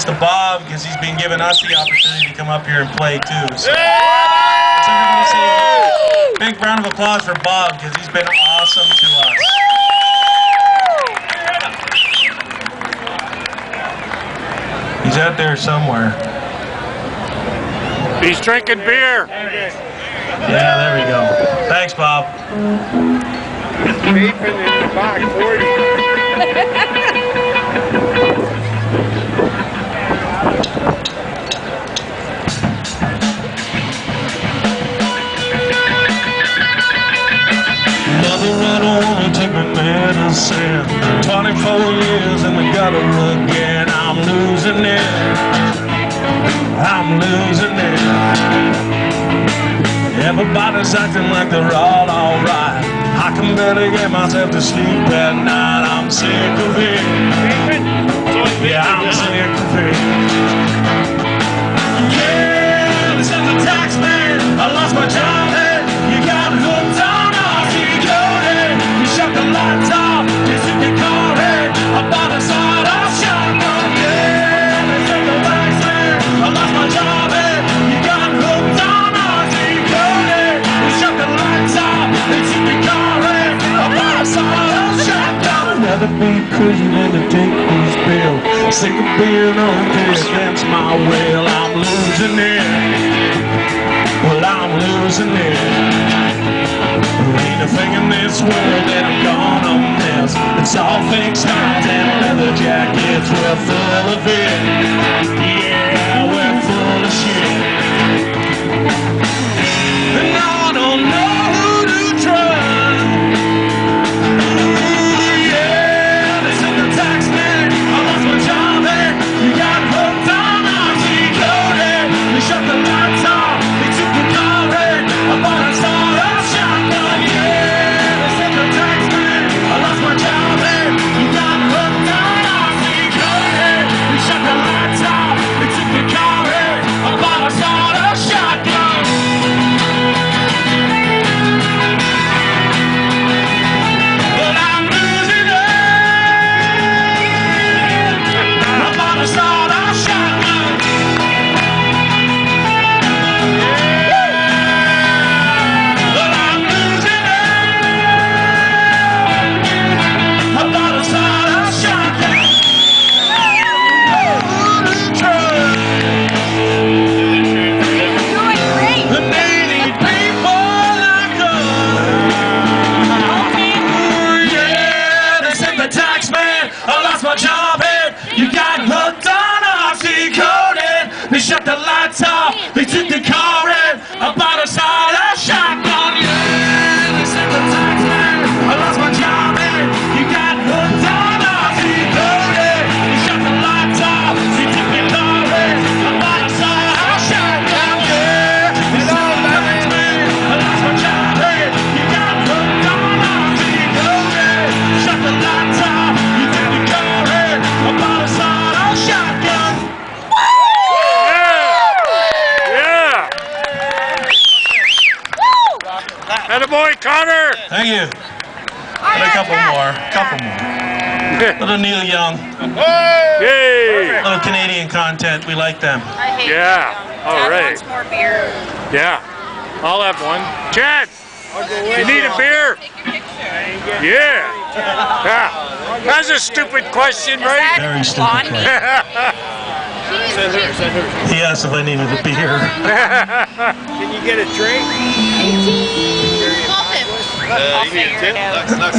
to Bob because he's been giving us the opportunity to come up here and play too. So, big round of applause for Bob because he's been awesome to us. He's out there somewhere. He's drinking beer. Yeah, there we go. Thanks, Bob. Vaping in the back 40. Mother, I don't wanna take my medicine. 24 years in the gutter again. I'm losing it. I'm losing it. Everybody's acting like they're all alright. I can better get myself to sleep at night. I'm sick of it. Yeah, I'm sick of it. Yeah, this is the tax man. I lost my job. Hey, you got hooked on RC coding. You shut the lights off. You took your car. Hey, I bought a sawed-off shotgun. Yeah, this is the tax man. I lost my job. Hey, you got hooked on RC coding. You shut the lights off. You took your car. Hey, I bought a sawed-off shotgun. I'd rather be prison than to take these pills. Sick of being on this against my will. I'm losing it. Well, I'm losing it. There ain't a thing in this world that I'm gonna miss. It's all fake signs and leather jackets. We're full of it. Yeah, we're full of shit. And I don't know who to trust. Yeah, they sent the tax man. I lost my job and you got hooked on RC coding. They shut the lights off. They took the car and I bought a sawed-off shotgun. Yeah, they sent the tax man. I lost my job and you got hooked on RC coding. They shut the lights off. They took the car and I bought a sawed-off shotgun. But I'm losing it. I bought a sawed-off shotgun. But I'm losing it. I bought a sawed-off shotgun. The needy people like us. Yeah, they sent the tax man. I lost my job and you got hooked on RC coding. They shut the lights off. They took the car and I bought a sawed-off shotgun. Yeah, they sent the tax man. I lost my job and you got hooked on RC coding. They shut the lights off. They took the car and I bought a sawed-off shotgun. Yeah, they sent the tax man. I lost my job and you got hooked on RC coding. Shut the lights off. You took the car and I bought a sawed-off shotgun. Yeah. Attaboy, Connor. Thank you. And a couple more. Little Neil Young. Yay. Little Canadian content. We like them. I hate Yeah. All Dad right. wants more beer. Yeah. I'll have one. Chad, you need a beer? Take your picture. Yeah. Yeah. That's a stupid question, right? Very stupid. He asked if I needed a beer. Can you get a drink? I'll figure it out. Tip? That's